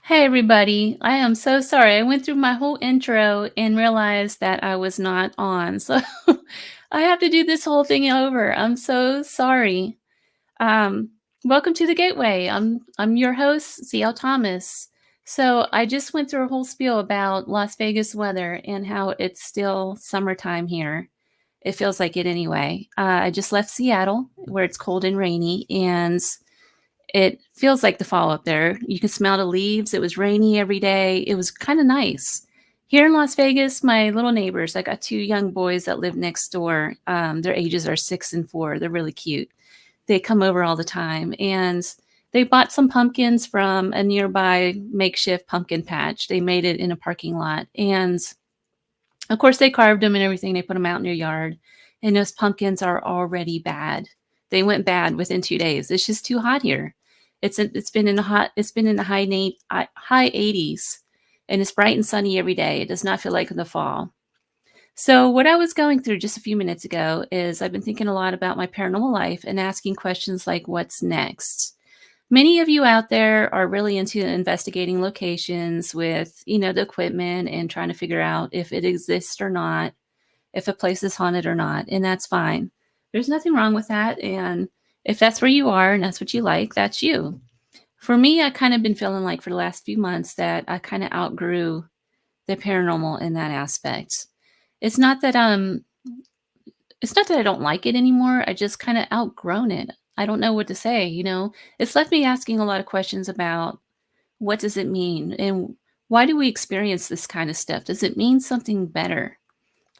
Hey everybody, I am so sorry. I went through my whole intro and realized that I was not on. So I have to do this whole thing over. I'm so sorry. Um, Welcome to the Gateway. I'm your host, CL Thomas. So I just went through a whole spiel about Las Vegas weather and how it's still summertime here. It feels like it anyway. I just left Seattle where it's cold and rainy, and it feels like the fall up there. You can smell the leaves. It was rainy every day. It was kind of nice. Here in Las Vegas, my little neighbors, I got two young boys that live next door. Their ages are 6 and 4. They're really cute. They come over all the time. And they bought some pumpkins from a nearby makeshift pumpkin patch. They made it in a parking lot. And of course, they carved them and everything. They put them out in their yard. And those pumpkins are already bad. They went bad within 2 days. It's just too hot here. It's been in the high 80s, and it's bright and sunny every day. It does not feel like the fall. So what I was going through just a few minutes ago is I've been thinking a lot about my paranormal life and asking questions like, what's next? Many of you out there are really into investigating locations with, the equipment and trying to figure out if it exists or not, if a place is haunted or not, and that's fine. There's nothing wrong with that. And if that's where you are and that's what you like, that's you. For me, I kind of been feeling like for the last few months that I kind of outgrew the paranormal in that aspect. It's not that it's not that I don't like it anymore. I just kind of outgrown it. I don't know what to say, It's left me asking a lot of questions about what does it mean and why do we experience this kind of stuff? Does it mean something better?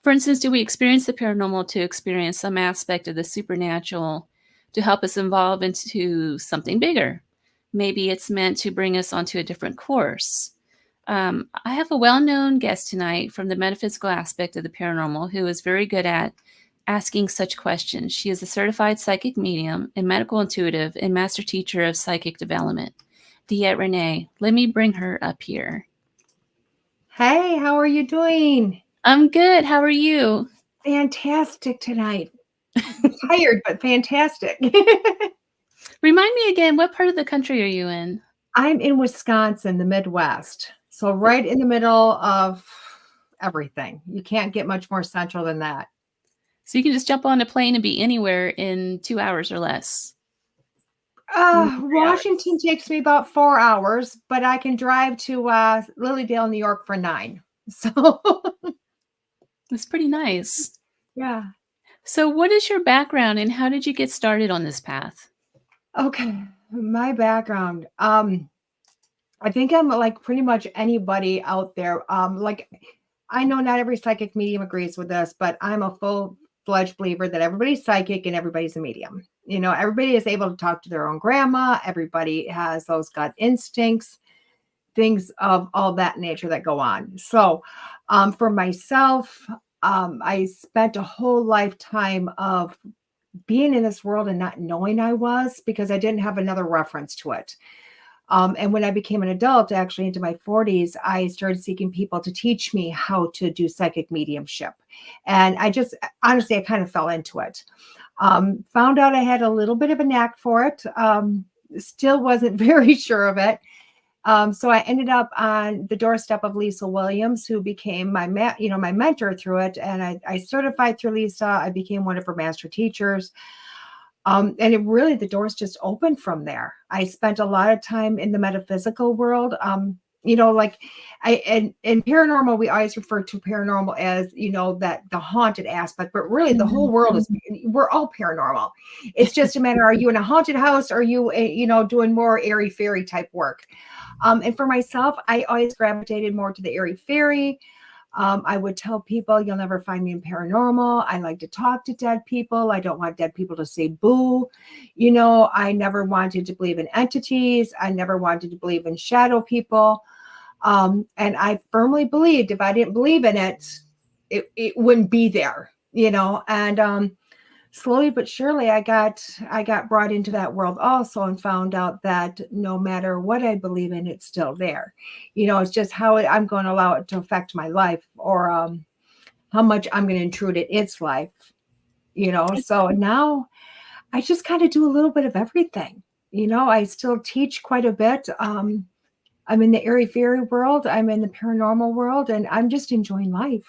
For instance, do we experience the paranormal to experience some aspect of the supernatural to help us evolve into something bigger? Maybe it's meant to bring us onto a different course. I have a well-known guest tonight from the metaphysical aspect of the paranormal who is very good at asking such questions. She is a certified psychic medium and medical intuitive and master teacher of psychic development. DeEtte Ranae, let me bring her up here. Hey, how are you doing? I'm good. How are you? Fantastic tonight. Tired, but fantastic. Remind me again, what part of the country are you in? I'm in Wisconsin, the Midwest. So right in the middle of everything. You can't get much more central than that. So you can just jump on a plane and be anywhere in 2 hours or less. Washington takes me about 4 hours, but I can drive to Lilydale, New York for 9. So It's pretty nice. yeah. So what is your background and how did you get started on this path? Okay. My background. I think I'm like pretty much anybody out there. Like I know not every psychic medium agrees with this, but I'm a full-fledged believer that everybody's psychic and everybody's a medium. Everybody is able to talk to their own grandma. Everybody has those gut instincts, things of all that nature that go on. So for myself, I spent a whole lifetime of being in this world and not knowing I was because I didn't have another reference to it. And when I became an adult, actually into my 40s, I started seeking people to teach me how to do psychic mediumship. And honestly, I kind of fell into it. Found out I had a little bit of a knack for it. Still wasn't very sure of it. So I ended up on the doorstep of Lisa Williams, who became my mentor through it. And I certified through Lisa. I became one of her master teachers. And the doors just opened from there. I spent a lot of time in the metaphysical world. Like in paranormal, we always refer to paranormal as, that the haunted aspect, but really the whole world we're all paranormal. It's just a matter, are you in a haunted house? Or are you, doing more airy fairy type work? And for myself, I always gravitated more to the airy fairy. I would tell people, you'll never find me in paranormal. I like to talk to dead people. I don't want dead people to say boo. I never wanted to believe in entities. I never wanted to believe in shadow people. And I firmly believed if I didn't believe in it, it wouldn't be there, and slowly but surely I got brought into that world also and found out that no matter what I believe in, it's still there. It's just how I'm going to allow it to affect my life or how much I'm going to intrude in its life, So now I just kind of do a little bit of everything. I still teach quite a bit. I'm in the airy fairy world. I'm in the paranormal world, and I'm just enjoying life.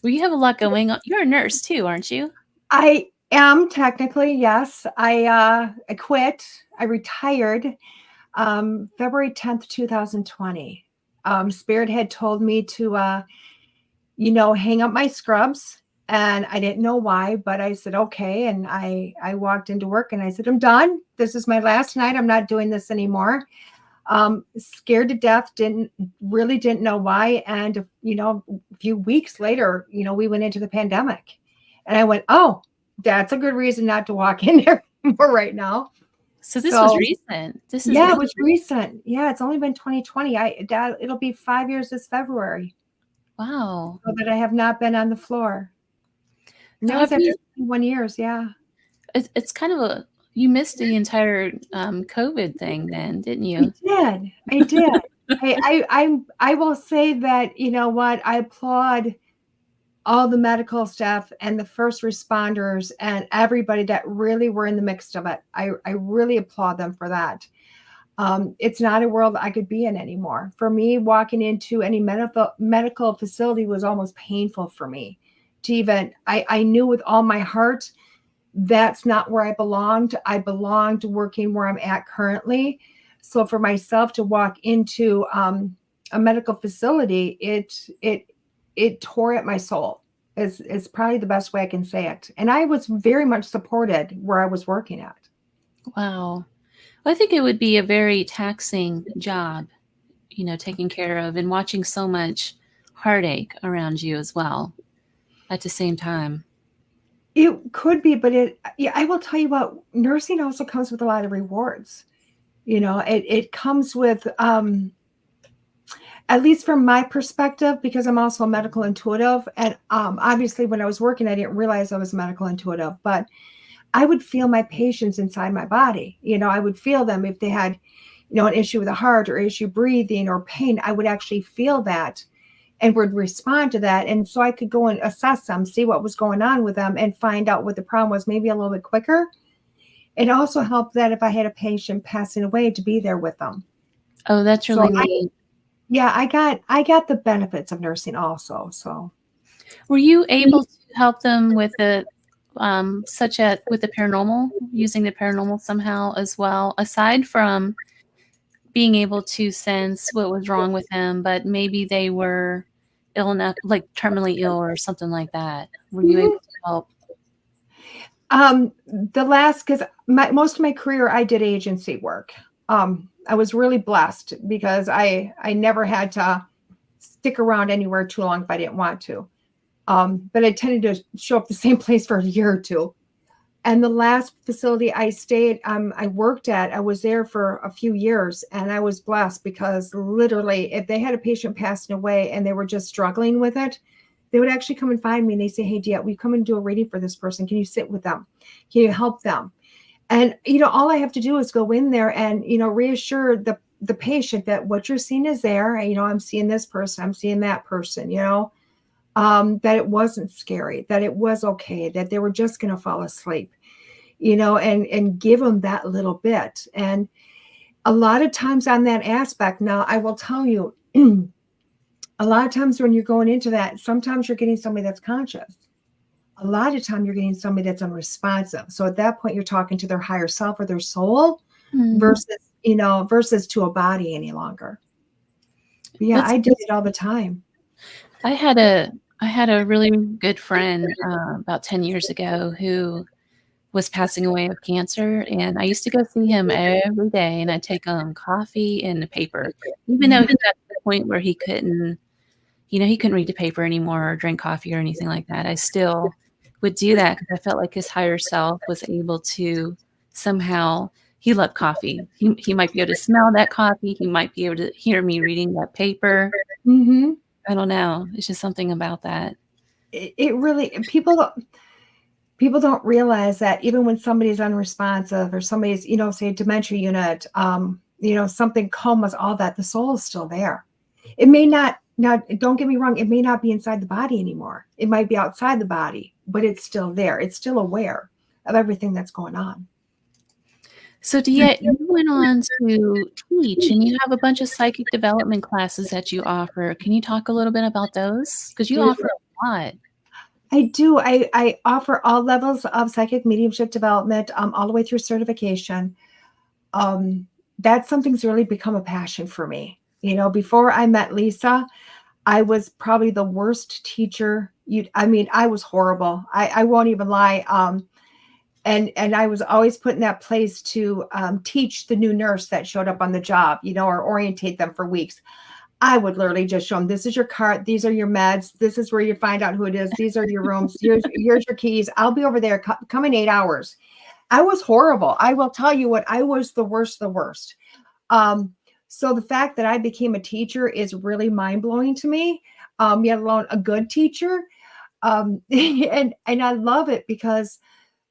Well, you have a lot going on. You're a nurse too, aren't you? I am technically, yes. I quit. I retired February 10th, 2020. Spirit had told me to hang up my scrubs, and I didn't know why, but I said okay, and I walked into work and I said, I'm done. This is my last night. I'm not doing this anymore. Scared to death, didn't know why. And a few weeks later, we went into the pandemic, and I went, oh, that's a good reason not to walk in there more right now. So this was recent. This is Yeah, it really was recent. Yeah, it's only been 2020. It'll be 5 years this February. wow. So that I have not been on the floor. And So that was have after you? 21 years. Yeah. It's kind of a you missed the entire COVID thing, then, didn't I you? did. I did. I will say that, you know what, I applaud all the medical staff and the first responders and everybody that really were in the mix of it. I really applaud them for that. It's not a world I could be in anymore. For me, walking into any medical facility was almost painful for me to even, I knew with all my heart that's not where I belonged. I belonged working where I'm at currently. So for myself to walk into a medical facility, it tore at my soul. Is probably the best way I can say it. And I was very much supported where I was working at. Wow. I think it would be a very taxing job, taking care of and watching so much heartache around you as well at the same time. It could be, but I will tell you what, nursing also comes with a lot of rewards. It comes with, at least from my perspective, because I'm also a medical intuitive. And obviously when I was working, I didn't realize I was a medical intuitive, but I would feel my patients inside my body. I would feel them if they had, an issue with the heart or issue breathing or pain. I would actually feel that and would respond to that. And so I could go and assess them, see what was going on with them, and find out what the problem was maybe a little bit quicker. It also helped that if I had a patient passing away, to be there with them. Oh, that's So really neat. I got the benefits of nursing also. So Were you able to help them with the with the paranormal, using the paranormal somehow as well, aside from being able to sense what was wrong with them, but maybe they were ill enough, like terminally ill or something like that? Were you able to help? because most of my career I did agency work. I was really blessed because I never had to stick around anywhere too long if I didn't want to. But I tended to show up the same place for a year or two. And the last facility I worked at, I was there for a few years, and I was blessed because literally if they had a patient passing away and they were just struggling with it, they would actually come and find me and they say, hey, DeEtte, will you come and do a reading for this person? Can you sit with them? Can you help them? And, all I have to do is go in there and, reassure the patient that what you're seeing is there. And, I'm seeing this person, I'm seeing that person, that it wasn't scary, that it was okay, that they were just going to fall asleep, and give them that little bit. And a lot of times on that aspect, now I will tell you, a lot of times when you're going into that, sometimes you're getting somebody that's conscious. A lot of time you're getting somebody that's unresponsive. So at that point, you're talking to their higher self or their soul versus to a body any longer. But yeah, I did it all the time. I had a really good friend about 10 years ago who was passing away of cancer, and I used to go see him every day, and I'd take him coffee and a paper, even though he got to the point where he couldn't read the paper anymore or drink coffee or anything like that. I still would do that because I felt like his higher self was able to somehow. He loved coffee. He might be able to smell that coffee. He might be able to hear me reading that paper. Mm-hmm. I don't know. It's just something about that. It really, people don't realize that even when somebody's unresponsive or somebody's, say a dementia unit, something comas, all that, the soul is still there. It may not, now don't get me wrong, it may not be inside the body anymore. It might be outside the body, but it's still there. It's still aware of everything that's going on. So, DeEtte, you went on to teach, and you have a bunch of psychic development classes that you offer. Can you talk a little bit about those? Because you offer a lot. I do. I offer all levels of psychic mediumship development, all the way through certification. Um, that's something's really become a passion for me. Before I met Lisa, I was probably the worst teacher. I was horrible. I won't even lie. And I was always put in that place to teach the new nurse that showed up on the job, or orientate them for weeks. I would literally just show them, this is your cart, these are your meds, this is where you find out who it is, these are your rooms, here's your keys. I'll be over there. Come in 8 hours. I was horrible. I will tell you what, I was the worst, the worst. So the fact that I became a teacher is really mind-blowing to me, yet alone a good teacher. And I love it because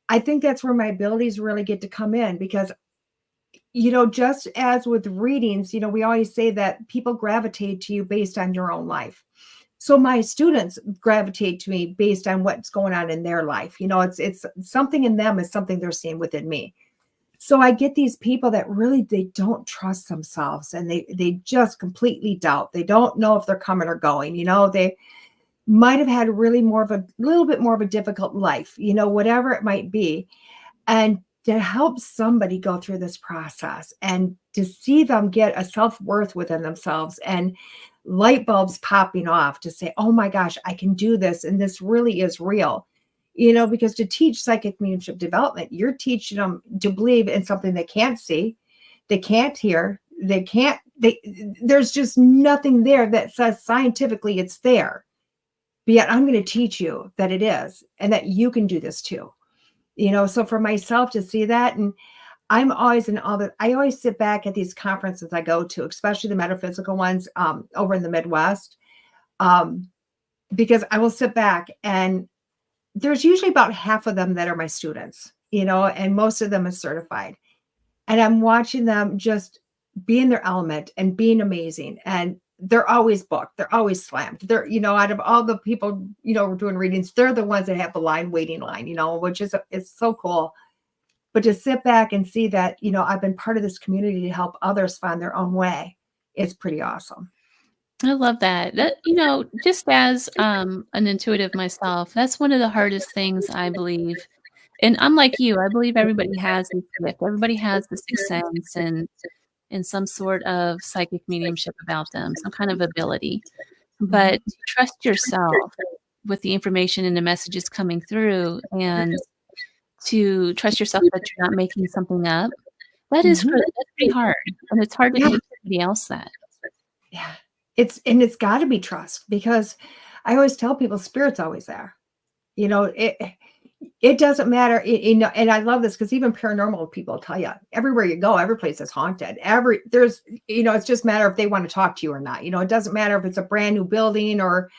I think that's where my abilities really get to come in, because just as with readings, we always say that people gravitate to you based on your own life. So my students gravitate to me based on what's going on in their life. It's something in them is something they're seeing within me. So I get these people that really, they don't trust themselves, and they just completely doubt. They don't know if they're coming or going. They might have had really little bit more of a difficult life, whatever it might be. And to help somebody go through this process and to see them get a self-worth within themselves and light bulbs popping off to say, oh my gosh, I can do this. And this really is real, because to teach psychic mediumship development, you're teaching them to believe in something they can't see, they can't hear, there's just nothing there that says scientifically it's there. But yet I'm going to teach you that it is, and that you can do this too. So for myself to see that, and I'm always I always sit back at these conferences I go to, especially the metaphysical ones over in the Midwest, because I will sit back, and there's usually about half of them that are my students, and most of them are certified. And I'm watching them just be in their element and being amazing. And they're always booked. They're always slammed. They're, out of all the people, doing readings, they're the ones that have the waiting line, which is, it's so cool. But to sit back and see that, I've been part of this community to help others find their own way, is pretty awesome. I love that. Just as an intuitive myself, that's one of the hardest things I believe. And I'm like you, I believe everybody has this gift. Everybody has the sixth sense and some sort of psychic mediumship about them, some kind of ability. But to trust yourself with the information and the messages coming through, and to trust yourself that you're not making something up, that's pretty hard. And it's hard to teach somebody else that. Yeah. It's got to be trust, because I always tell people spirit's always there. It doesn't matter. And I love this because even paranormal people tell you, everywhere you go, every place is haunted. It's just a matter if they want to talk to you or not. It doesn't matter if it's a brand new building or,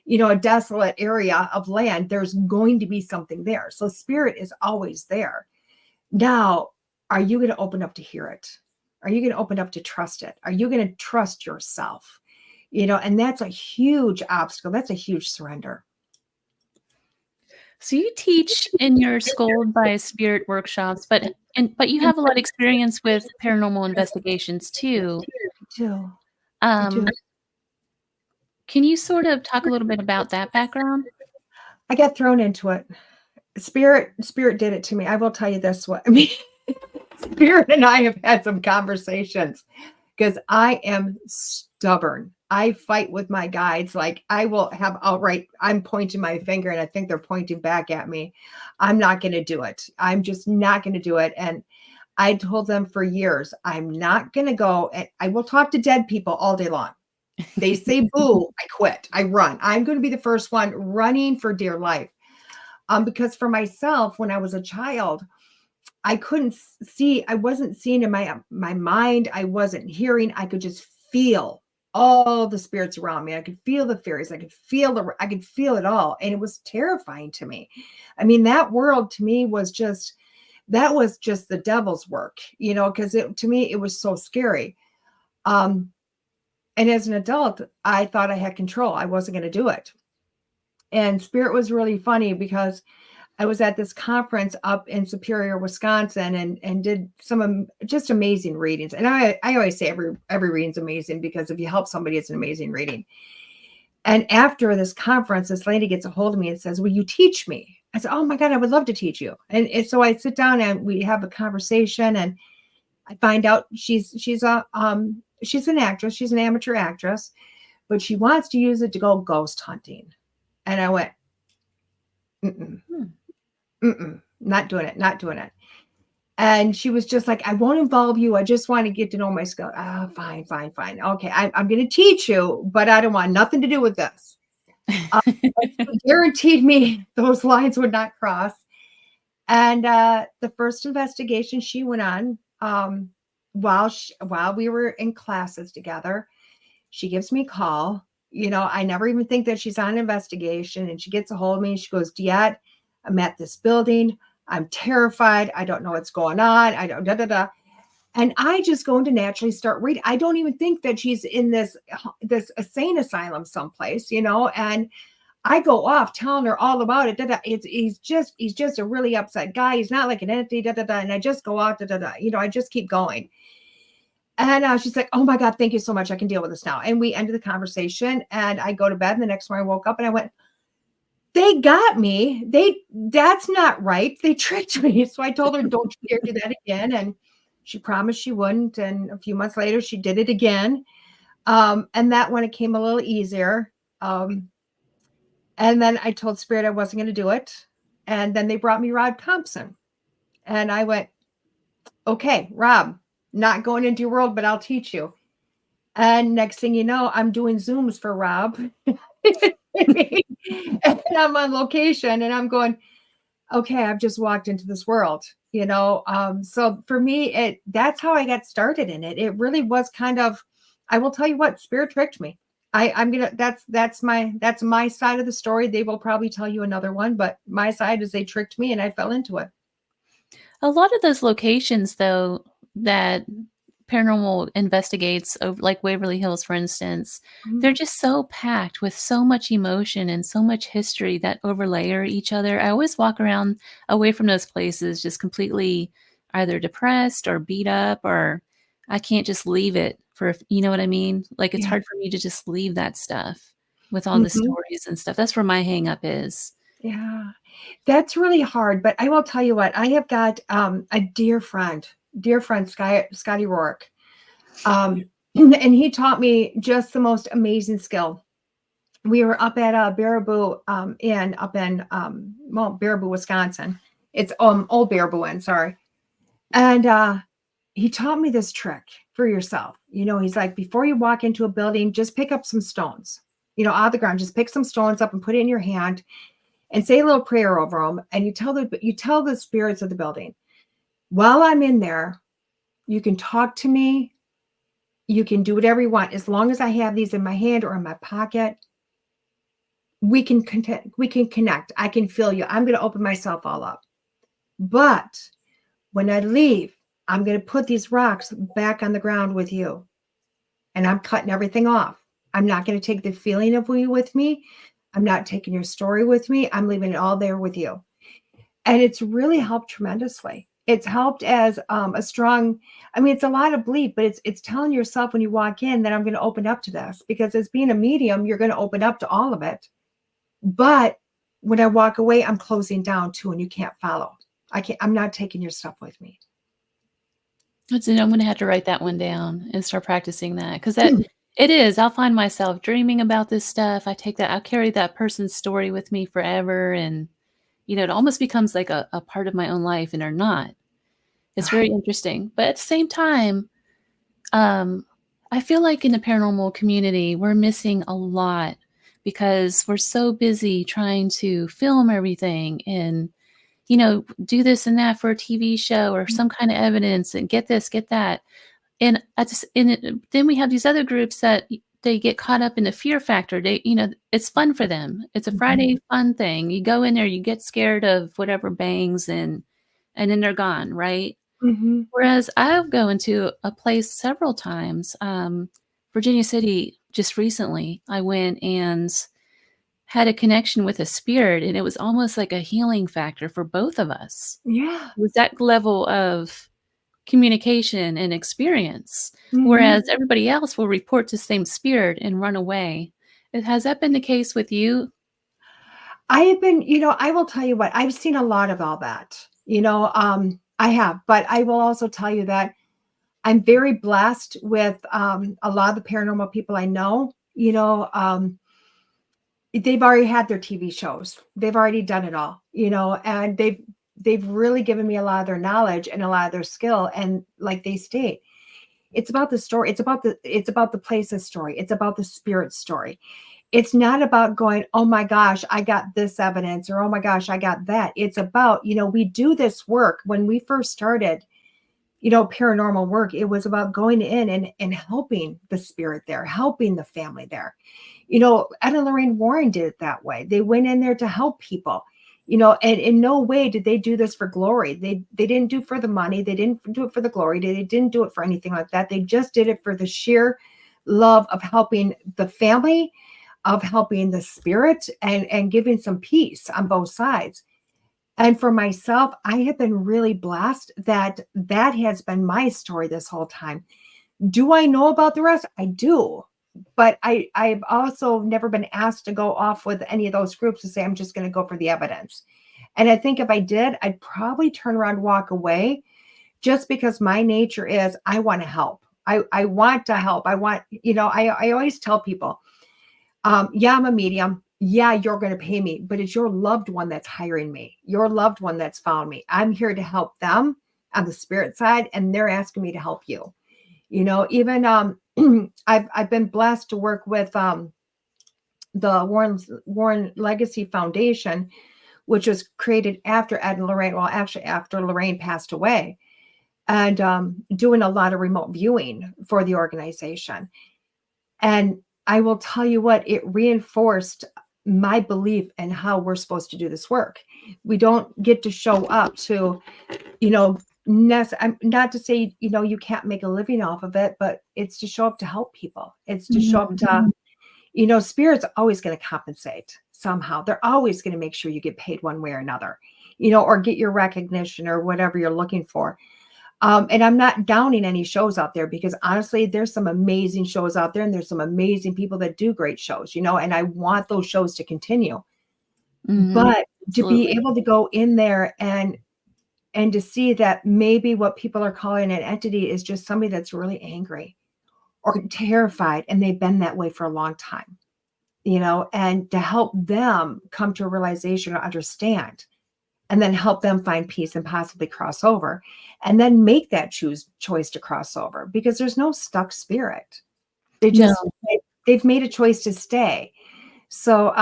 a desolate area of land, there's going to be something there. So spirit is always there. Now, are you going to open up to hear it? Are you going to open up to trust it? Are you going to trust yourself? And that's a huge obstacle. That's a huge surrender. So you teach in your Schooled by Spirit workshops, but you have a lot of experience with paranormal investigations too. I do. Can you sort of talk a little bit about that background? I got thrown into it. Spirit did it to me. I will tell you this one. I mean, Spirit and I have had some conversations because I am stubborn. I fight with my guides. Like, I will have outright, I'm pointing my finger and I think they're pointing back at me. I'm not going to do it. I'm just not going to do it. And I told them for years, I'm not going to go, and I will talk to dead people all day long. They say, boo, I quit. I run. I'm going to be the first one running for dear life. Because for myself, when I was a child, I couldn't see, I wasn't seeing in my mind. I wasn't hearing. I could just feel all the spirits around me. I could feel the fairies. I could feel it all. And it was terrifying to me. I mean, that world to me was just the devil's work, because to me, it was so scary. And as an adult, I thought I had control. I wasn't going to do it. And Spirit was really funny because I was at this conference up in Superior, Wisconsin, and did some just amazing readings. And I always say every reading's amazing, because if you help somebody, it's an amazing reading. And after this conference, this lady gets a hold of me and says, "Will you teach me?" I said, "Oh my God, I would love to teach you." And so I sit down and we have a conversation, and I find out she's an actress, she's an amateur actress, but she wants to use it to go ghost hunting. And I went, mm-mm, not doing it, not doing it. And she was just like, "I won't involve you. I just want to get to know my skill." Ah, fine, fine, fine. Okay, I'm going to teach you, but I don't want nothing to do with this. She guaranteed me those lines would not cross. And the first investigation she went on, while we were in classes together, she gives me a call. I never even think that she's on an investigation, and she gets a hold of me and she goes, "DeEtte, I'm at this building. I'm terrified. I don't know what's going on. I don't da da da." And I just go into naturally start reading. I don't even think that she's in this insane asylum someplace, and I go off telling her all about it. Da, da. He's just a really upset guy. He's not like an entity. Da, da, da. And I just go off. Da, da, da. I just keep going. And she's like, "Oh my God, thank you so much. I can deal with this now." And we ended the conversation, and I go to bed. And the next morning I woke up and I went, "They got me. That's not right. They tricked me." So I told her, "Don't you dare do that again." And she promised she wouldn't. And a few months later, she did it again. And that one, it came a little easier. And then I told Spirit I wasn't going to do it. And then they brought me Rob Thompson. And I went, "Okay, Rob, not going into your world, but I'll teach you." And next thing you know, I'm doing Zooms for Rob. And I'm on location and I'm going, "Okay, I've just walked into this world." So for me, that's how I got started in it. It really was kind of, I will tell you what, Spirit tricked me. I'm gonna that's my side of the story. They will probably tell you another one, but my side is they tricked me and I fell into it. A lot of those locations, though, that paranormal investigates, like Waverly Hills, for instance, Mhm. they're just so packed with so much emotion and so much history that overlayer each other. I always walk around away from those places just completely either depressed or beat up, or I can't just leave it for, you know what I mean? Like it's Yeah. hard for me to just leave that stuff with all the Mhm. stories and stuff. That's where my hang up is. Yeah. That's really hard, but I will tell you what, I have got a dear friend, Scotty Rourke. And he taught me just the most amazing skill. We were up at Baraboo Inn up in Baraboo, Wisconsin. It's Old Baraboo Inn, sorry. And he taught me this trick for yourself. He's like, before you walk into a building, just pick up some stones. Out of the ground, just pick some stones up and put it in your hand and say a little prayer over them. And you tell the spirits of the building, while I'm in there, you can talk to me. You can do whatever you want. As long as I have these in my hand or in my pocket, we can connect. I can feel you. I'm going to open myself all up. But when I leave, I'm going to put these rocks back on the ground with you. And I'm cutting everything off. I'm not going to take the feeling of you with me. I'm not taking your story with me. I'm leaving it all there with you. And it's really helped tremendously. It's helped as a strong, I mean, it's a lot of belief, but it's telling yourself when you walk in that I'm going to open up to this, because as being a medium, you're going to open up to all of it. But when I walk away, I'm closing down too, and you can't follow. I'm not taking your stuff with me. That's it. I'm gonna have to write that one down and start practicing that, because it is. I'll find myself dreaming about this stuff. I'll carry that person's story with me forever, and it almost becomes like a part of my own life, and they're not. It's very Right. interesting, but at the same time, um, I feel like in the paranormal community, we're missing a lot because we're so busy trying to film everything and do this and that for a TV show or some kind of evidence and get this, get that. And then we have these other groups that they get caught up in the fear factor. It's fun for them. It's a Mhm. Friday fun thing. You go in there, you get scared of whatever bangs and then they're gone, right? Mhm. Whereas I'll go into a place several times. Virginia City, just recently, I went and had a connection with a spirit, and it was almost like a healing factor for both of us. Yeah. It was that level of communication and experience, Mhm. whereas everybody else will report to same spirit and run away. Has that been the case with you? I have been, I will tell you what, I've seen a lot of all that. I have, but I will also tell you that I'm very blessed with a lot of the paranormal people I know. They've already had their TV shows. They've already done it all, and they've really given me a lot of their knowledge and a lot of their skill. And like they state, it's about the story. It's about the place's story. It's about the spirit story. It's not about going, oh my gosh, I got this evidence, or oh my gosh, I got that. It's about, we do this work. When we first started, paranormal work, it was about going in and helping the spirit there, helping the family there. Ed and Lorraine Warren did it that way. They went in there to help people, and in no way did they do this for glory. They didn't do it for the money. They didn't do it for the glory. They didn't do it for anything like that. They just did it for the sheer love of helping the family, of helping the spirit, and giving some peace on both sides. And for myself, I have been really blessed that that has been my story this whole time. Do I know about the rest? I do. But I've also never been asked to go off with any of those groups to say, I'm just going to go for the evidence. And I think if I did, I'd probably turn around, walk away, just because my nature is I want to help. I want to help. I always tell people, yeah, I'm a medium. Yeah, you're going to pay me, but it's your loved one that's hiring me, your loved one that's found me. I'm here to help them on the spirit side, and they're asking me to help you. Even I've been blessed to work with the Warren Legacy Foundation, which was created after Ed and Lorraine, well, actually after Lorraine passed away, and doing a lot of remote viewing for the organization. And I will tell you what, it reinforced my belief in how we're supposed to do this work. We don't get to show up to, you know, not to say, you can't make a living off of it, but it's to show up to help people. It's to show up Mhm. to, spirit's always going to compensate somehow. They're always going to make sure you get paid one way or another, or get your recognition or whatever you're looking for. And I'm not downing any shows out there, because honestly, there's some amazing shows out there, and there's some amazing people that do great shows, and I want those shows to continue. Mhm. But to be Absolutely. able to go in there and to see that maybe what people are calling an entity is just somebody that's really angry or terrified, and they've been that way for a long time, and to help them come to a realization or understand, and then help them find peace and possibly cross over, and then make that choice to cross over, because there's no stuck spirit. They No. just they've made a choice to stay. So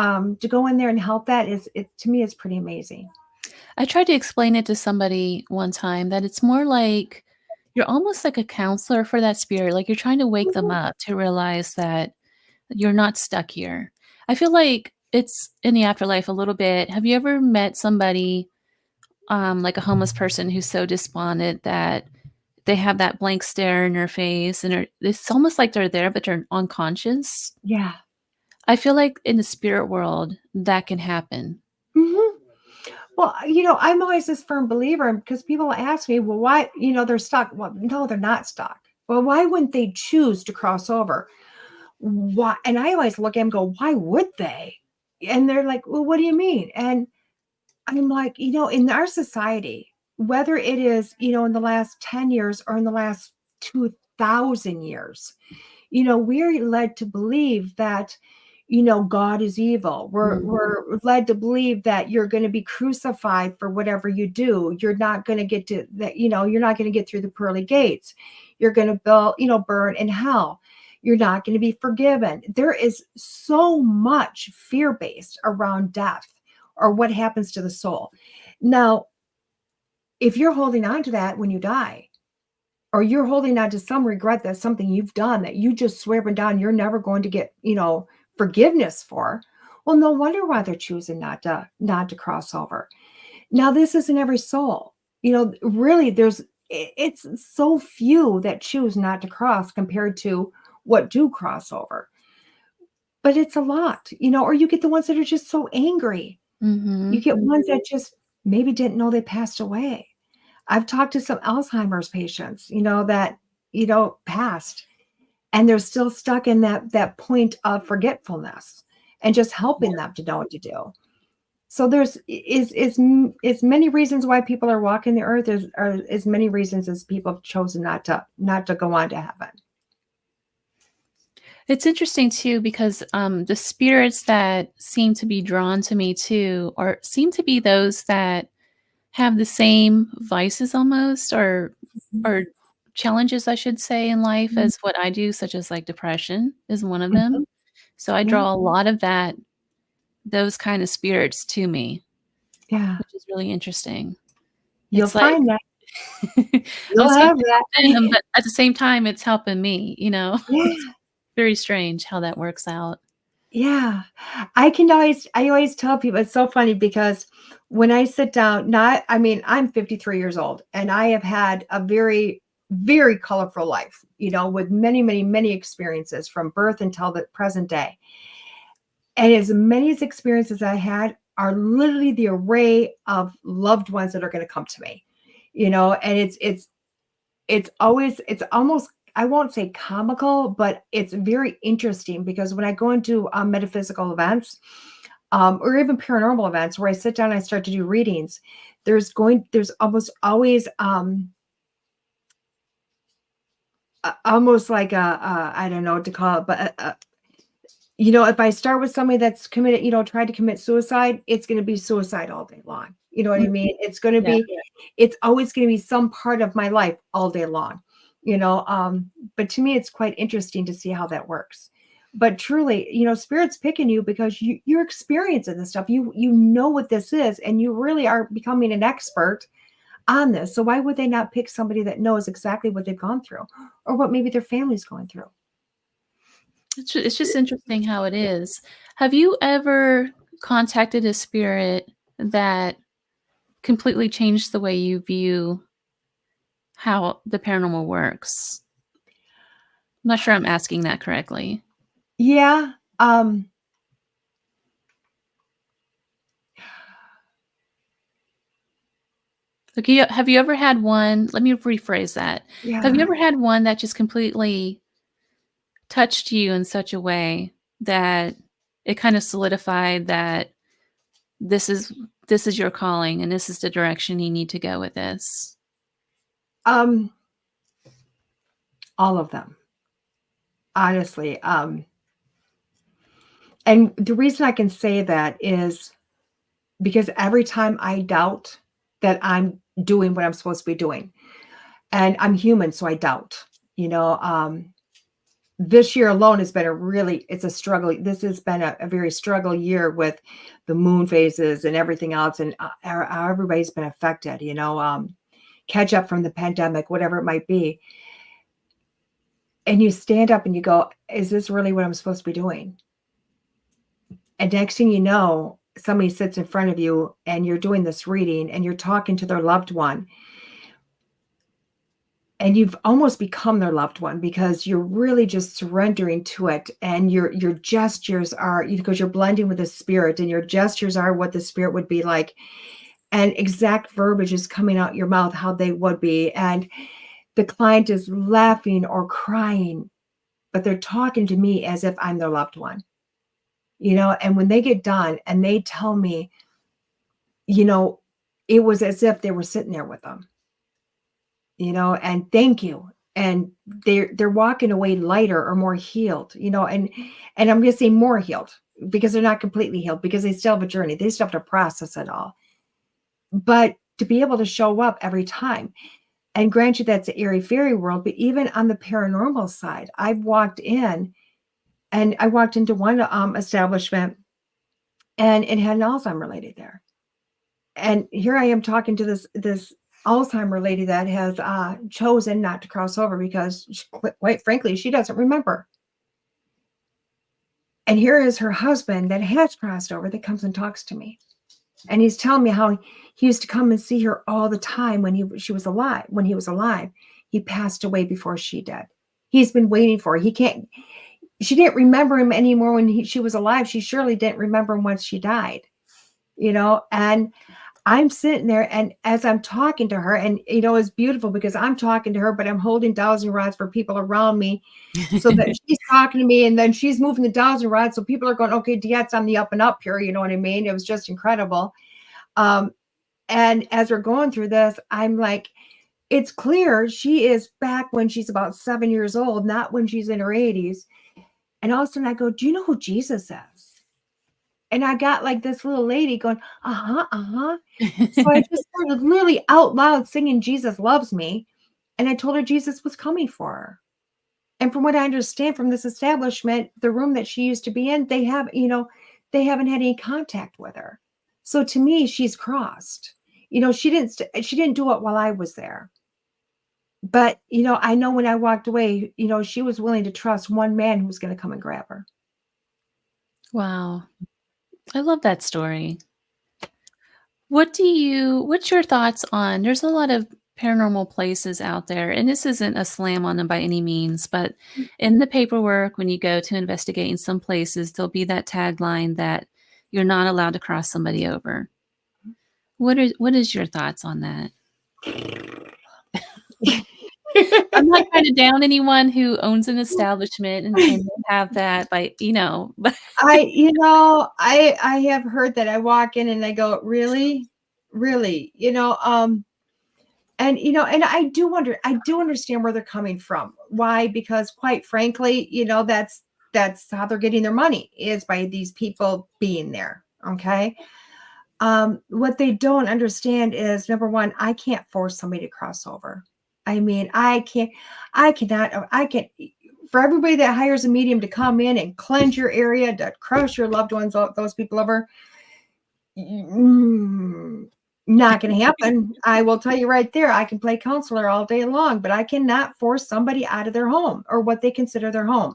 to go in there and help, that is, it to me, is pretty amazing. I tried to explain it to somebody one time that it's more like you're almost like a counselor for that spirit, like, you're trying to wake them Mhm. up to realize that you're not stuck here. I feel like it's in the afterlife a little bit. Have you ever met somebody, like a homeless person who's so despondent that they have that blank stare in their face and it's almost like they're there, but they're unconscious? Yeah. I feel like in the spirit world, that can happen. Mhm. Well, I'm always this firm believer, because people ask me, well, why, they're stuck. Well, no, they're not stuck. Well, why wouldn't they choose to cross over? Why? And I always look at them and go, why would they? And they're like, well, what do you mean? And I'm like, in our society, whether it is, in the last 10 years or in the last 2,000 years, we're led to believe that, God is evil. We're Mm, we're led to believe that you're going to be crucified for whatever you do. You're not going to get to that, you're not going to get through the pearly gates. You're going to burn in hell. You're not going to be forgiven. There is so much fear-based around death or what happens to the soul. Now, if you're holding on to that when you die, or you're holding on to some regret, that's something you've done that you just swear up and down you're never going to get, forgiveness for, well, no wonder why they're choosing not to cross over. Now, this isn't every soul. Really, it's so few that choose not to cross compared to what do cross over. but it's a lot, or you get the ones that are just so angry. You Mhm. get ones that just maybe didn't know they passed away. I've talked to some Alzheimer's patients, that, passed, and they're still stuck in that point of forgetfulness and just helping them to know what to do. So there's is many reasons why people are walking the earth. There's are as many reasons as people have chosen not to go on to heaven. It's interesting too because, the spirits that seem to be drawn to me too are seem to be those that have the same vices almost or challenges, I should say, in life Mhm. as what I do, such as, like, depression is one of them. Mhm. So I Yeah, draw a lot of those kind of spirits to me, yeah. which is really interesting. You'll It's like find that. I'm You'll supposed have to be that. helping them, but at the same time, it's helping me, you know? It's Yeah. very strange how that works out. Yeah. I always tell people it's so funny because when I sit down, not I mean, I'm 53 years old and I have had a very, very colorful life, with many, many, many experiences from birth until the present day. And as many as experiences I had are literally the array of loved ones that are going to come to me, and it's almost, I won't say comical, but it's very interesting because when I go into metaphysical events, or even paranormal events where I sit down and I start to do readings, there's almost always almost like I don't know what to call it, but if I start with somebody that's committed, tried to commit suicide, it's going to be suicide all day long. You know what I Mm, mean? It's going to yeah. be, it's always going to be some part of my life all day long, but to me, it's quite interesting to see how that works. But truly, spirit's picking you because you're experiencing this stuff. You know what this is, and you really are becoming an expert on this. So why would they not pick somebody that knows exactly what they've gone through or what maybe their family's going through? It's just interesting how it is. Have you ever contacted a spirit that completely changed the way you view how the paranormal works? I'm not sure I'm asking that correctly. Yeah. Like, have you ever had one let me rephrase that. Have you Yeah. ever had one that just completely touched you in such a way that it kind of solidified that this is this is your calling and this is the direction you need to go with this? Um, all of them, honestly. And the reason I can say that is because every time I doubt that I'm doing what I'm supposed to be doing, and I'm human, so I doubt, you know, this year alone has been it's a struggle. This has been a very struggle year with the moon phases and everything else. And how everybody's been affected, catch up from the pandemic, whatever it might be. And you stand up and you go, is this really what I'm supposed to be doing? And next thing you know, somebody sits in front of you and you're doing this reading and you're talking to their loved one. And you've almost become their loved one because you're really just surrendering to it. And your gestures are, because you're blending with the spirit, and your gestures are what the spirit would be like. And exact verbiage is coming out your mouth how they would be. And the client is laughing or crying, but they're talking to me as if I'm their loved one. And when they get done and they tell me, you know, it was as if they were sitting there with them, and thank you. And they're walking away lighter or more healed, and I'm going to say more healed because they're not completely healed because they still have a journey. They still have to process it all. But to be able to show up every time, and grant you that's the airy fairy world, but even on the paranormal side, I've walked in and I walked into one establishment and it had an Alzheimer lady there. And here I am talking to this Alzheimer lady that has chosen not to cross over because, quite frankly, she doesn't remember. And here is her husband that has crossed over that comes and talks to me, and he's telling me how he used to come and see her all the time when she was alive. When he was alive, he passed away before she did. He's been waiting for her. He can't. she didn't remember him anymore when she was alive. She surely didn't remember him once she died, and I'm sitting there, and as I'm talking to her, and it's beautiful because I'm talking to her, but I'm holding dowsing rods for people around me, so that she's talking to me, and then she's moving the dowsing rods, so people are going, "Okay, DeEtte's on the up and up here." You know what I mean? It was just incredible. Um, and as we're going through this, I'm like, it's clear she is back when she's about 7 years old, not when she's in her 80s. And all of a sudden, I go, "Do you know who Jesus is?" And I got like this little lady going, "Uh-huh, uh-huh." So I just started literally out loud singing "Jesus Loves Me," and I told her Jesus was coming for her. And from what I understand from this establishment, the room that she used to be in, they haven't had any contact with her. So to me, she's crossed. She didn't do it while I was there. But, I know when I walked away, she was willing to trust one man who was going to come and grab her. Wow. I love that story. What's your thoughts on there's a lot of paranormal places out there, and this isn't a slam on them by any means, but in the paperwork, when you go to investigate in some places, there'll be that tagline that you're not allowed to cross somebody over. What is your thoughts on that? I'm not trying to down anyone who owns an establishment and they have that but I have heard that. I walk in and I go, "Really? Really?" And I do understand where they're coming from. Why? Because quite frankly, that's how they're getting their money, is by these people being there. Okay. What they don't understand is, number one, I can't force somebody to cross over. I mean, I cannot, I can, for everybody that hires a medium to come in and cleanse your area, to cross your loved ones, those people over, not going to happen. I will tell you right there, I can play counselor all day long, but I cannot force somebody out of their home or what they consider their home.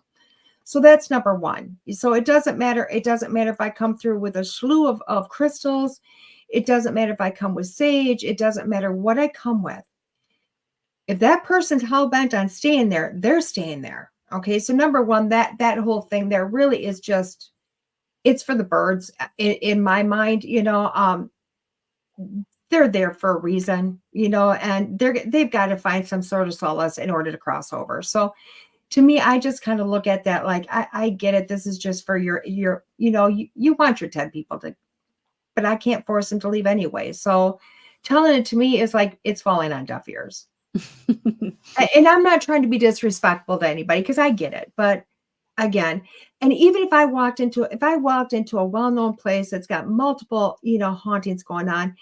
So that's number one. So it doesn't matter. It doesn't matter if I come through with a slew of crystals. It doesn't matter if I come with sage. It doesn't matter what I come with. If that person's hell bent on staying there, they're staying there. Okay. So number one, that whole thing there really is just, it's for the birds in my mind. They're there for a reason, and they've got to find some sort of solace in order to cross over. So to me, I just kind of look at that like, I get it. This is just for you want your 10 people to, but I can't force them to leave anyway. So telling it to me is like, it's falling on deaf ears. And I'm not trying to be disrespectful to anybody because I get it. But again, and even if I walked into a well-known place that's got multiple, hauntings going on,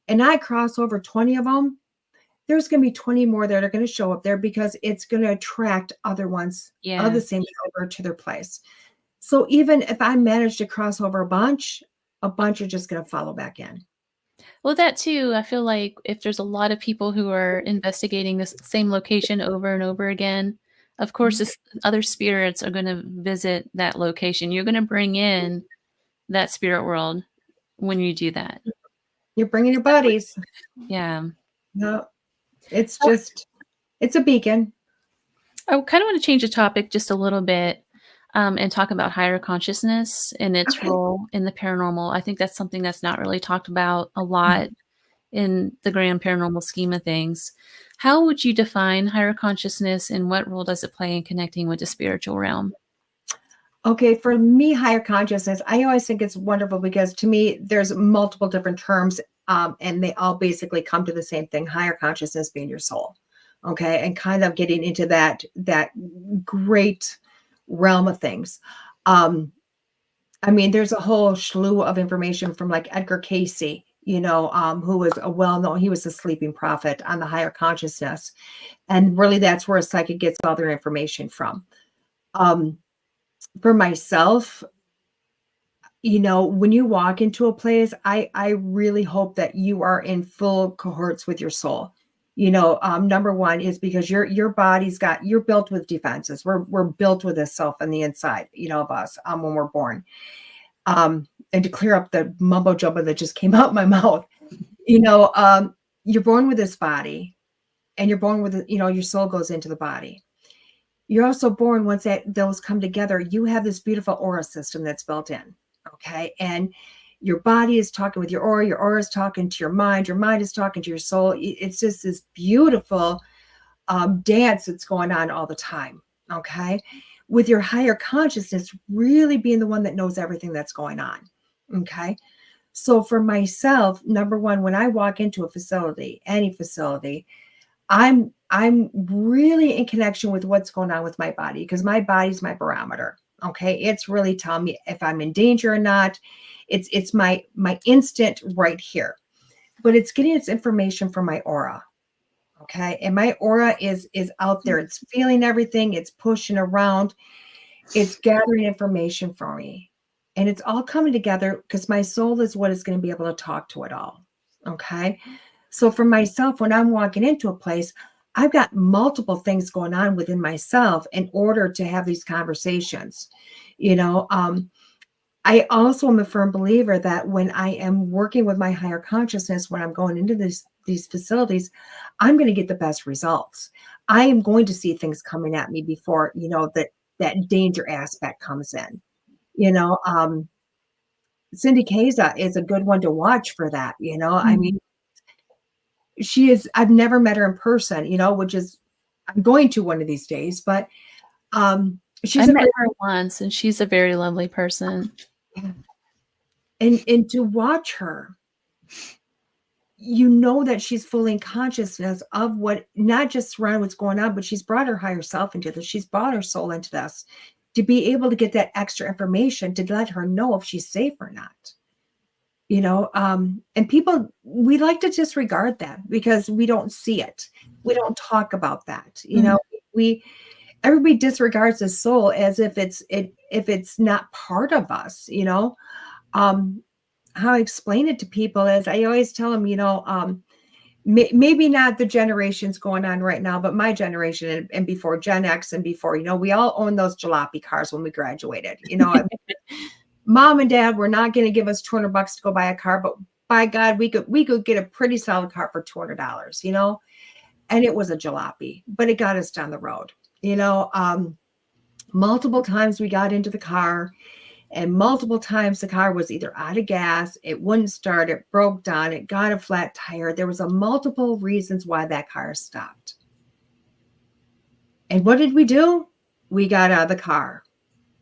and I cross over 20 of them, there's going to be 20 more that are going to show up there because it's going to attract other ones of Yeah. the same caliber to their place. So even if I manage to cross over a bunch are just going to follow back in. Well, that too, I feel like if there's a lot of people who are investigating this same location over and over again, of course, Mhm. this other spirits are gonna visit that location. You're gonna bring in that spirit world when you do that. You're bringing your Especially buddies. yeah. No, it's So, just, it's a beacon. I kinda wanna change the topic just a little bit, and talk about higher consciousness and its Okay. role in the paranormal. I think that's something that's not really talked about a lot Mhm. in the grand paranormal scheme of things. How would you define higher consciousness and what role does it play in connecting with the spiritual realm? Okay, for me, higher consciousness, I always think it's wonderful because to me, there's multiple different terms, and they all basically come to the same thing: higher consciousness being your soul. Okay, and kind of getting into that great realm of things. Um, I mean, there's a whole slew of information from like Edgar Casey, who was he was a sleeping prophet on the higher consciousness, and really that's where a psychic gets all their information from. Um, for myself, when you walk into a place, I really hope that you are in full cohorts with your soul. Number one is because your body's you're built with defenses. We're built with a self on the inside, of us, when we're born. And to clear up the mumbo jumbo that just came out my mouth, you're born with this body, and you're born with, your soul goes into the body. You're also born once those come together, you have this beautiful aura system that's built in. Okay. And your body is talking with your aura is talking to your mind is talking to your soul. It's just this beautiful dance that's going on all the time. Okay. With your higher consciousness really being the one that knows everything that's going on. Okay. So for myself, number one, when I walk into a facility, any facility, I'm really in connection with what's going on with my body, because my body's my barometer. Okay. It's really telling me if I'm in danger or not. It's my instant right here. But it's getting its information from my aura. Okay. And my aura is out there. It's feeling everything, it's pushing around, it's gathering information for me. And it's all coming together because my soul is what is going to be able to talk to it all. Okay. So for myself, when I'm walking into a place, I've got multiple things going on within myself in order to have these conversations. You know, I also am a firm believer that when I am working with my higher consciousness, when I'm going into these facilities, I'm going to get the best results. I am going to see things coming at me before, that danger aspect comes in. You know, Cindy Kaza is a good one to watch for that. I mean, Mhm. I've never met her in person, which is, I'm going to one of these days, but I she's a met great, her once, and she's a very lovely person. and to watch her, that she's fully in consciousness of what, not just around what's going on, but she's brought her higher self into this. She's brought her soul into this to be able to get that extra information to let her know if she's safe or not. And people, we like to disregard that because we don't see it. We don't talk about that. Mhm. We everybody disregards the soul as if it's not part of us. Um, how I explain it to people is I always tell them, maybe not the generations going on right now, but my generation and before Gen X and before, we all owned those jalopy cars when we graduated. Mom and dad were not going to give us $200 to go buy a car, but by God, we could get a pretty solid car for $200, and it was a jalopy, but it got us down the road. Multiple times we got into the car, and multiple times the car was either out of gas, it wouldn't start, it broke down, it got a flat tire. There was a multiple reasons why that car stopped. And what did we do? We got out of the car.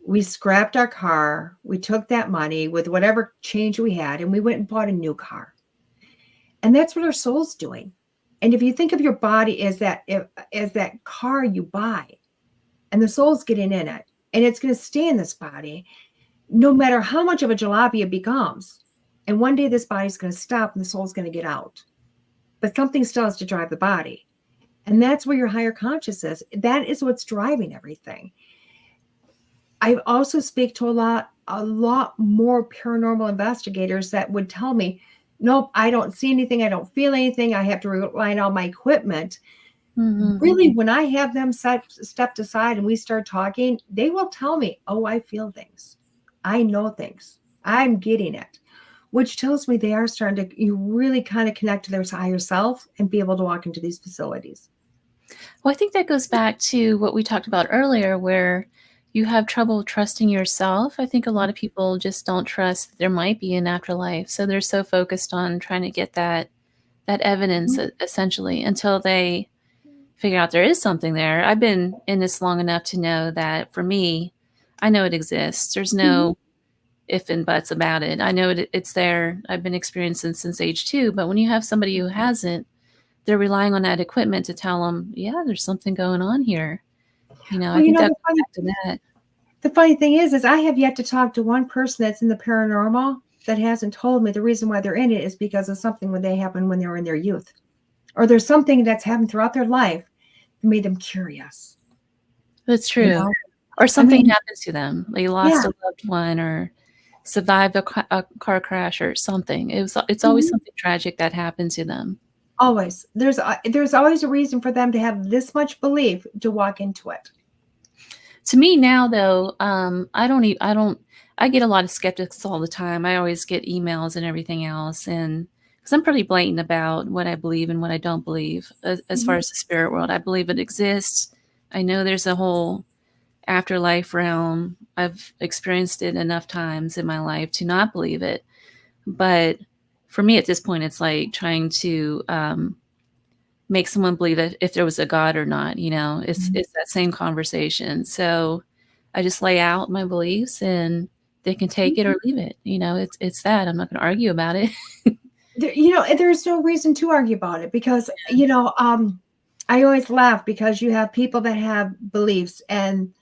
We scrapped our car. We took that money with whatever change we had, and we went and bought a new car. And that's what our soul's doing. And if you think of your body as that car you buy, and the soul's getting in it, and it's going to stay in this body, no matter how much of a jalopy it becomes. And one day this body's going to stop and the soul's going to get out. But something still has to drive the body. And that's where your higher conscious is. That is what's driving everything. I also speak to a lot more paranormal investigators that would tell me, nope, I don't see anything. I don't feel anything. I have to rely on all my equipment. Mhm. Really, when I have them stepped aside and we start talking, they will tell me, oh, I feel things. I know things. I'm getting it, which tells me they are starting to really kind of connect to their higher self and be able to walk into these facilities. Well, I think that goes back to what we talked about earlier, where you have trouble trusting yourself. I think a lot of people just don't trust that there might be an afterlife, so they're so focused on trying to get that evidence, Mhm. essentially, until they figure out there is something there. I've been in this long enough to know that for me, I know it exists. There's no if and buts about it. I know it's there. I've been experiencing since age 2, but when you have somebody who hasn't, they're relying on that equipment to tell them, "Yeah, there's something going on here." I Well, think that the goes back to that. funny thing is I have yet to talk to one person that's in the paranormal that hasn't told me the reason why they're in it is because of something when they happened when they were in their youth, or there's something that's happened throughout their life that made them curious. That's You true. know, Or I something mean, happens to them. They lost yeah. a loved one or survived a car crash or something. It's always Mhm. something tragic that happened to them. Always. There's always a reason for them to have this much belief to walk into it. To me now, though, I don't I get a lot of skeptics all the time. I always get emails and everything else, and because 'cause I'm pretty blatant about what I believe and what I don't believe as far Mhm. as the spirit world. I believe it exists. I know there's a whole afterlife realm. I've experienced it enough times in my life to not believe it. But for me at this point, it's like trying to make someone believe that if there was a God or not, it's that same conversation. So I just lay out my beliefs and they can take it or leave it. It's that. I'm not going to argue about it. There's no reason to argue about it because, I always laugh because you have people that have beliefs and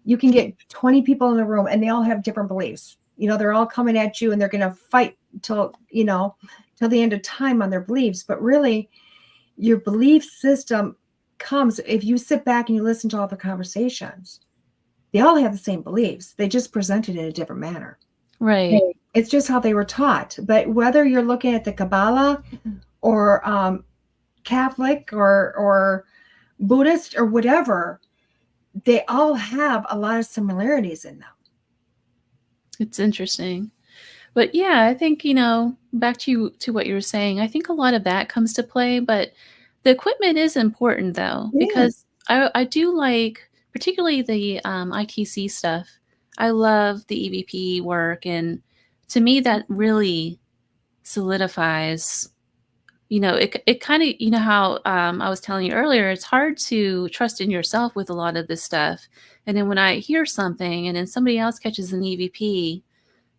you can get 20 people in a room and they all have different beliefs. They're all coming at you and they're going to fight till the end of time on their beliefs. But really, your belief system comes if you sit back and you listen to all the conversations. They all have the same beliefs. They just present it in a different manner. Right. It's just how they were taught. But whether you're looking at the Kabbalah or Catholic or Buddhist or whatever, they all have a lot of similarities in them. It's interesting. But yeah, I think, back to what you were saying, I think a lot of that comes to play, but the equipment is important though, because I do like particularly the ITC stuff. I love the EVP work, and to me that really solidifies, it kind of, how I was telling you earlier, it's hard to trust in yourself with a lot of this stuff. And then when I hear something and then somebody else catches an EVP,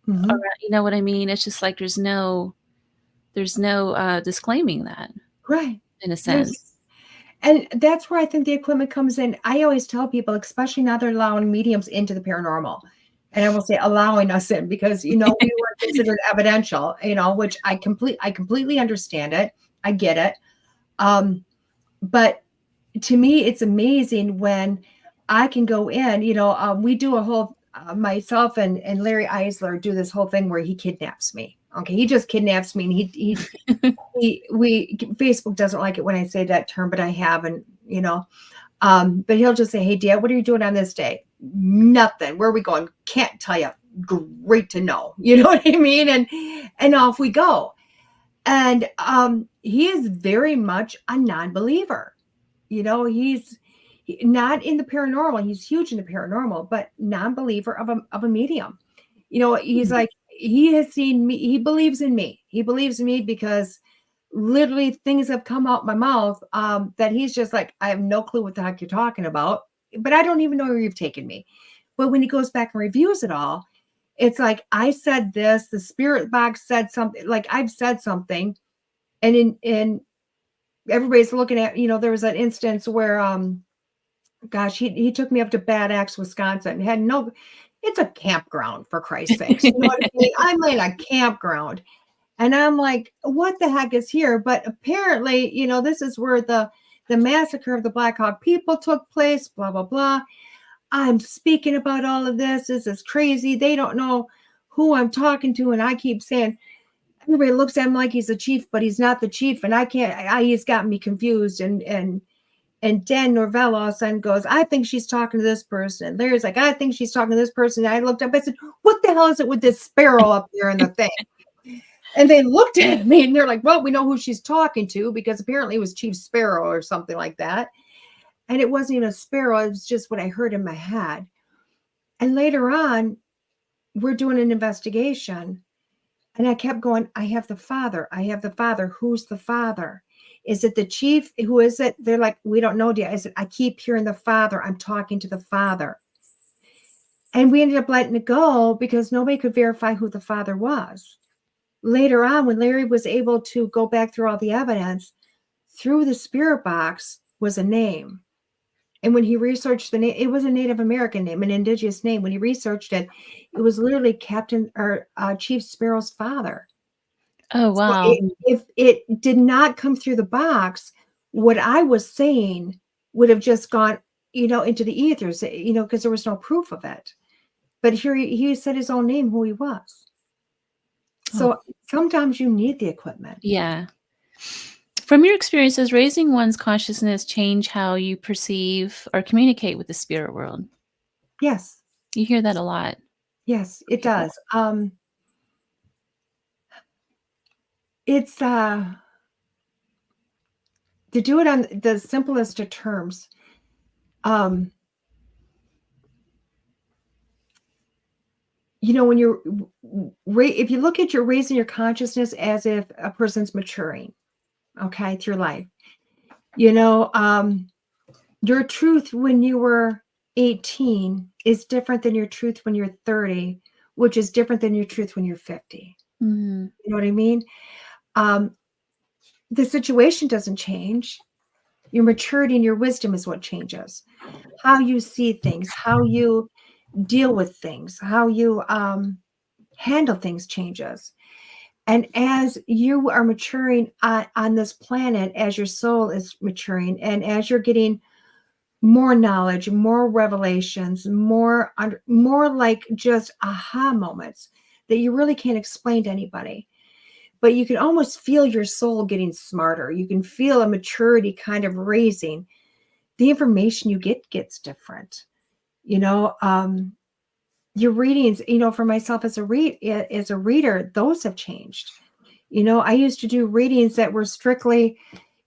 Mhm. you know what I mean? It's just like there's no disclaiming that Right. in a There's sense. and that's where I think the equipment comes in. I always tell people, especially now they're allowing mediums into the paranormal. And I will say allowing us in because, we were considered evidential, which I completely understand it. I get it. But to me, it's amazing when I can go in, we do a whole, myself and Larry Eisler do this whole thing where he kidnaps me. Okay. He just kidnaps me and Facebook doesn't like it when I say that term, but I have, and but he'll just say, "Hey, DeEtte, what are you doing on this day?" Nothing. Where are we going? Can't tell you. Great to know. You know what I mean? And off we go. And he is very much a non-believer. He's not in the paranormal. He's huge in the paranormal, but non-believer of a medium. He's like, he has seen me. He believes in me. He believes in me because literally things have come out my mouth that he's just like, I have no clue what the heck you're talking about, but I don't even know where you've taken me. But when he goes back and reviews it all, it's like, I said this, the spirit box said something, like I've said something, and in everybody's looking at, there was an instance where gosh, he took me up to Bad Axe, Wisconsin, and had no, it's a campground for Christ's sakes. You know what I mean? I'm in a campground. And I'm like, what the heck is here? But apparently, this is where the massacre of the Black Hawk people took place, blah, blah, blah. I'm speaking about all of this. This is crazy. They don't know who I'm talking to. And I keep saying, everybody looks at him like he's a chief, but he's not the chief. And he's got me confused. And Dan Norvell all of a sudden goes, I think she's talking to this person. And Larry's like, I think she's talking to this person. And I looked up, I said, what the hell is it with this sparrow up there in the thing? And they looked at me and they're like, well, we know who she's talking to because apparently it was Chief Sparrow or something like that. And it wasn't even a sparrow. It was just what I heard in my head. And later on, we're doing an investigation. And I kept going, I have the father. I have the father. Who's the father? Is it the chief? Who is it? They're like, we don't know yet. I said, I keep hearing the father. I'm talking to the father. And we ended up letting it go because nobody could verify who the father was. Later on, when Larry was able to go back through all the evidence, through the spirit box was a name. And when he researched the name, it was a Native American name, an indigenous name. When he researched it, it was literally Captain or Chief Sparrow's father. Oh, So wow. if it did not come through the box, what I was saying would have just gone, into the ethers, because there was no proof of it. But here he said his own name, who he was. Oh, So sometimes you need the equipment. yeah. From your experiences, raising one's consciousness change how you perceive or communicate with the spirit world? Yes. You hear that a lot. Yes, it People. does. It's to do it on the simplest of terms. um, when you're if you look at your raising your consciousness as if a person's maturing, okay, through life, you know, your truth when you were 18 is different than your truth when you're 30, which is different than your truth when you're 50. Mhm. You know what I mean? Um, the situation doesn't change. Your maturity and your wisdom is what changes. How you see things, how you deal with things, how you handle things changes. And as you are maturing on this planet, as your soul is maturing, and as you're getting more knowledge, more revelations, more like just aha moments that you really can't explain to anybody. But you can almost feel your soul getting smarter. You can feel a maturity kind of raising. The information you get gets different. You know, your readings, for myself as a reader, those have changed. I used to do readings that were strictly,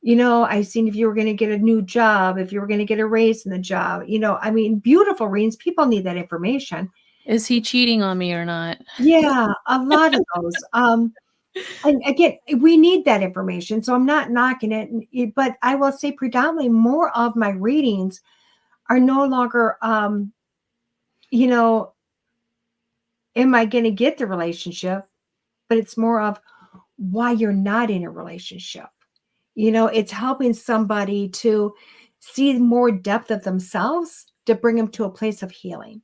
I seen if you were going to get a new job, if you were going to get a raise in the job, I mean, beautiful readings. People need that information. Is he cheating on me or not? Yeah, a lot of those. And again, we need that information. So I'm not knocking it, but I will say predominantly more of my readings are no longer, you know, am I going to get the relationship? But it's more of why you're not in a relationship. It's helping somebody to see more depth of themselves to bring them to a place of healing.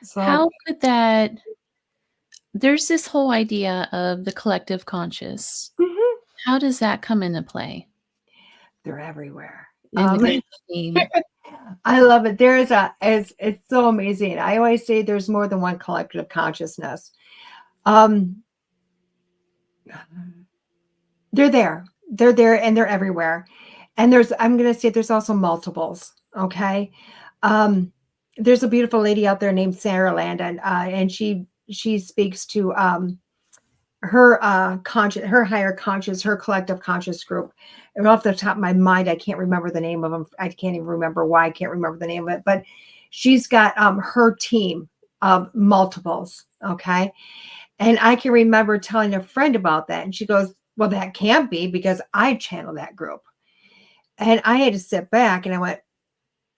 So How could that there's this whole idea of the collective conscious. mhm, How does that come into play they're everywhere. in the great scheme? I love it. It's so amazing. I always say there's more than one collective consciousness. Um, they're there. They're there and they're everywhere. And I'm going to say there's also multiples. Okay. Um, there's a beautiful lady out there named Sarah Landon, and she speaks to her her higher conscious, her collective conscious group. And off the top of my mind, I can't remember the name of them. I can't even remember why I can't remember the name of it, but she's got her team of multiples. Okay. And I can remember telling a friend about that. And she goes, well, that can't be because I channel that group. And I had to sit back and I went,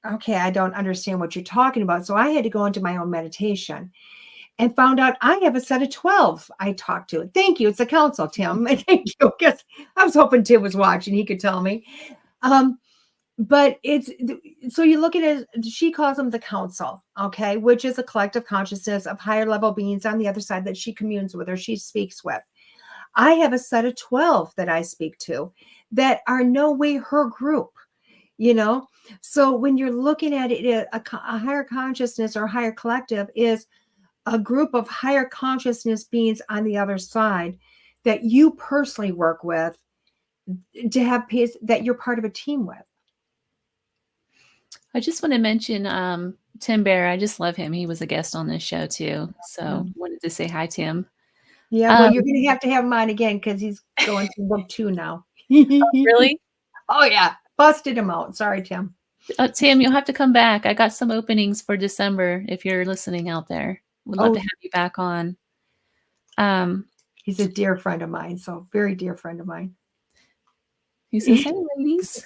okay, I don't understand what you're talking about. So I had to go into my own meditation and found out I have a set of 12 I talked to. Thank you. It's a council, Tim. Thank you. Because I was hoping Tim was watching. He could tell me. But so you look at it, she calls them the council, okay, which is a collective consciousness of higher level beings on the other side that she communes with or she speaks with. I have a set of 12 that I speak to that are no way her group, you know? So when you're looking at it, a higher consciousness or higher collective is a group of higher consciousness beings on the other side that you personally work with to have peace, that you're part of a team with. I just want to mention Tim Bear. I just love him. He was a guest on this show too. So wanted to say hi, Tim. Yeah, well, Um, you're gonna have to have him on again because he's going to book 2 now. really? Oh, yeah. Busted him out. Sorry, Tim. Tim, you'll have to come back. I got some openings for December if you're listening out there. Would love Oh, to have you back on. Um, he's a dear friend of mine, so very dear friend of mine. he says, "Hey, ladies."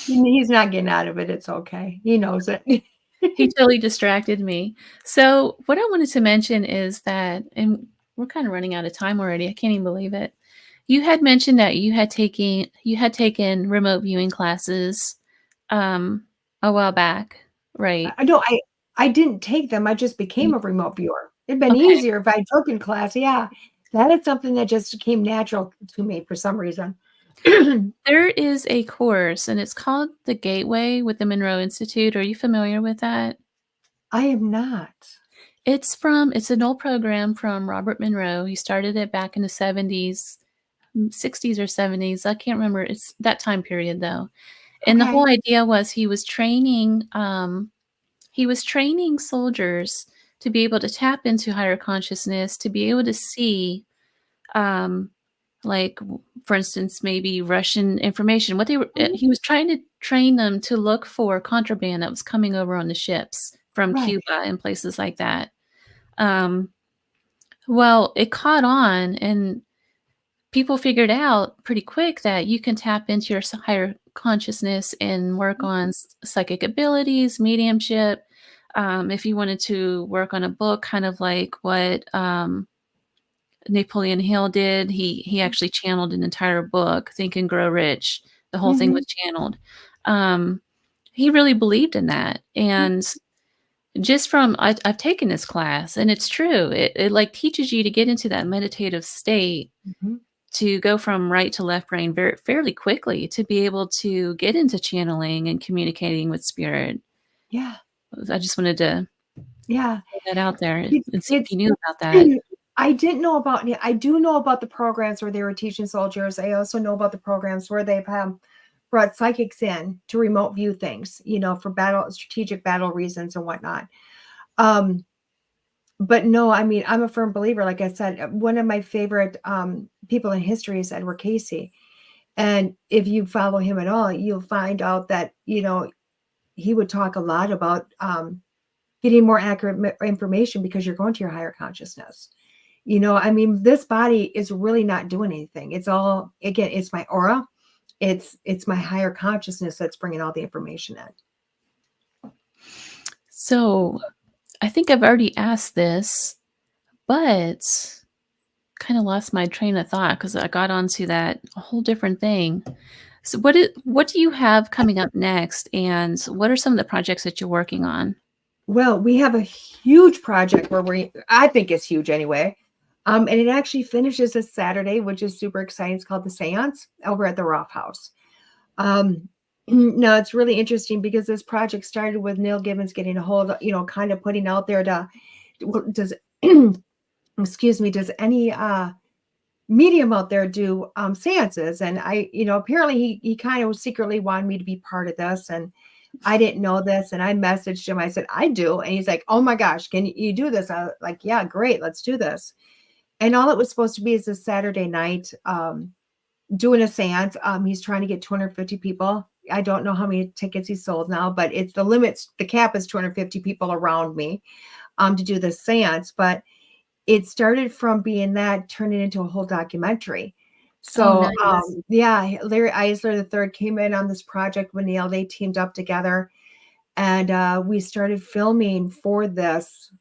He's not getting out of it. It's okay. He knows it. He totally distracted me. So what I wanted to mention is that, and we're kind of running out of time already. I can't even believe it. You had mentioned that you had taken remote viewing classes a while back, right? No, I didn't take them. I just became You- a remote viewer. It'd been Okay. easier if I took in class. Yeah. That is something that just came natural to me for some reason. There is a course and it's called The Gateway with the Monroe Institute. Are you familiar with that? I am not. It's an old program from Robert Monroe. He started it back in the 70s, 60s or 70s. I can't remember. It's that time period though. And the Okay. whole idea was he was training soldiers to be able to tap into higher consciousness, to be able to see um, like, for instance, maybe Russian information. What they were, Mhm. he was trying to train them to look for contraband that was coming over on the ships from Right. Cuba and places like that. Um, well, it caught on, and people figured out pretty quick that you can tap into your higher consciousness and work on psychic abilities, mediumship. If you wanted to work on a book, kind of like what Napoleon Hill did, he actually channeled an entire book, Think and Grow Rich. The whole thing Mhm. was channeled. Um, he really believed in that, and just from I've taken this class, and it's true. It like teaches you to get into that meditative state Mhm. to go from right to left brain very fairly quickly to be able to get into channeling and communicating with spirit. Yeah. I just wanted to Yeah. put that out there and see if It's you knew about that. I didn't know about yeah, I do know about the programs where they were teaching soldiers. I also know about the programs where they've brought psychics in to remote view things, for strategic battle reasons and whatnot. Um, but no, I mean, I'm a firm believer. Like I said, one of my favorite people in history is Edward Casey. And if you follow him at all, you'll find out that, he would talk a lot about getting more accurate information because you're going to your higher consciousness. I mean, this body is really not doing anything. It's all, again, it's my aura. It's my higher consciousness that's bringing all the information in. So I think I've already asked this, but kind of lost my train of thought because I got onto that whole different thing. So what do you have coming up next, and what are some of the projects that you're working on? Well, we have a huge project where I think it's huge anyway. And it actually finishes this Saturday, which is super exciting. It's called the Seance over at the Roth House. Um, no, it's really interesting because this project started with Neil Gibbons getting a hold of, kind of putting out there does, excuse me, does any medium out there do seances? And apparently he kind of secretly wanted me to be part of this. And I didn't know this. And I messaged him. I said, I do. And he's like, oh my gosh, can you do this? I was like, yeah, great. Let's do this. And all it was supposed to be is this Saturday night, doing a seance. He's trying to get 250 people. I don't know how many tickets he sold now, but it's the cap is 250 people around me, to do this seance. But it started from being that, turning into a whole documentary. Oh, So, nice. yeah, Larry Eisler III came in on this project when they teamed up together, and we started filming for this,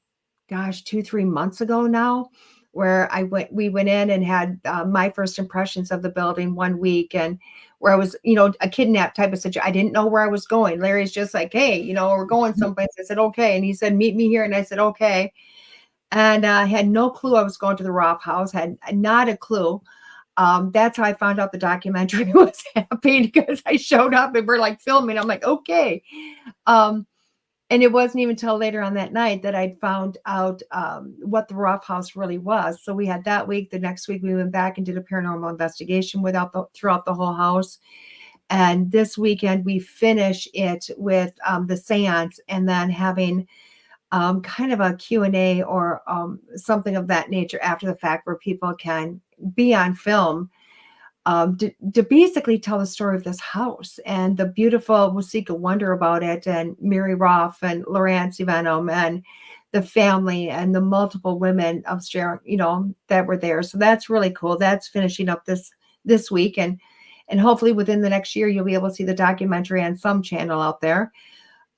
gosh, 2-3 months ago now, where we went in and had my first impressions of the building one week, and where I was, a kidnap type of situation. I didn't know where I was going. Larry's just like, hey, we're going someplace. I said, okay. And he said, meet me here. And I said, okay. And I had no clue I was going to the Roth House, had not a clue. That's how I found out the documentary was happening, because I showed up and we're like filming. I'm like, okay. And it wasn't even until later on that night that I'd found out what the Roth House really was. So we had that week. The next week we went back and did a paranormal investigation throughout the whole house. And this weekend we finish it with the seance, and then having kind of a Q&A or something of that nature after the fact, where people can be on film, to basically tell the story of this house and the beautiful Wasika wonder about it, and Mary Roth and Lawrence Venom and the family and the multiple women of Sharon, that were there. So that's really cool. That's finishing up this week, and hopefully within the next year you'll be able to see the documentary on some channel out there.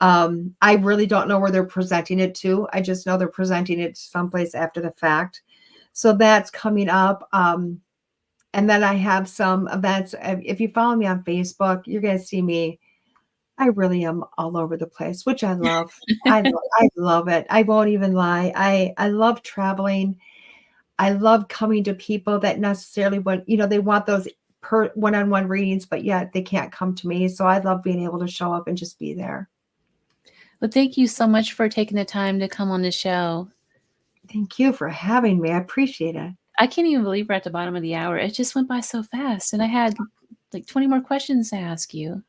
I really don't know where they're presenting it to. I just know they're presenting it someplace after the fact. So that's coming up. And then I have some events. If you follow me on Facebook, you're going to see me. I really am all over the place, which I love. I love it. I won't even lie. I love traveling. I love coming to people that necessarily want, they want those one-on-one readings, but yet they can't come to me. So I love being able to show up and just be there. Well, thank you so much for taking the time to come on the show. Thank you for having me. I appreciate it. I can't even believe we're at the bottom of the hour. It just went by so fast, and I had like 20 more questions to ask you.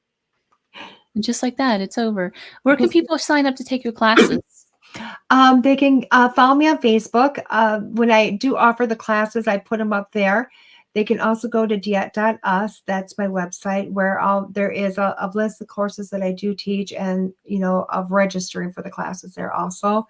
And just like that, it's over. Where can people sign up to take your classes? They can follow me on Facebook. When I do offer the classes, I put them up there. They can also go to DeEtte.us. That's my website where there is a list of courses that I do teach and, of registering for the classes there also.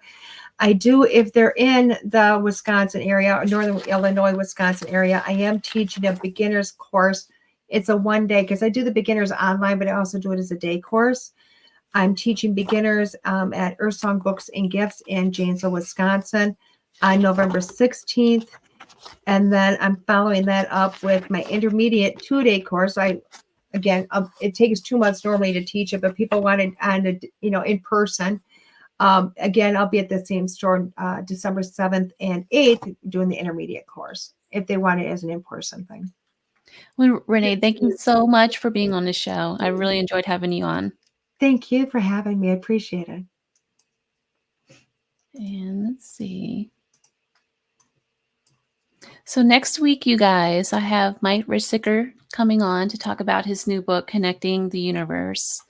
I do, if they're in the Wisconsin area or Northern Illinois, Wisconsin area, I am teaching a beginner's course. It's a 1 day because I do the beginners online, but I also do it as a day course. I'm teaching beginners at Earth Song Books and Gifts in Janesville, Wisconsin on November 16th. And then I'm following that up with my intermediate 2-day course. It takes 2 months normally to teach it, but people want it on, in person. Again, I'll be at the same store December 7th and 8th doing the intermediate course if they want it as an in-person thing. Well, Renee, thank you so much for being on the show. I really enjoyed having you on. Thank you for having me. I appreciate it. And let's see. So next week, you guys, I have Mike Rissicker coming on to talk about his new book, Connecting the Universe.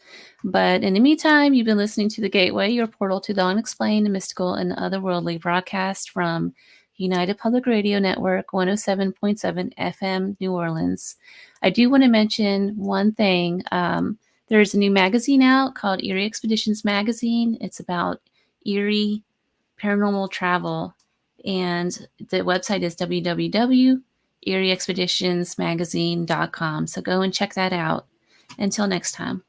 But in the meantime, you've been listening to The Gateway, your portal to the unexplained, the mystical, and the otherworldly, broadcast from United Public Radio Network, 107.7 FM, New Orleans. I do want to mention one thing. There's a new magazine out called Eerie Expeditions Magazine. It's about eerie paranormal travel. And the website is www.eerieexpeditionsmagazine.com. So go and check that out. Until next time.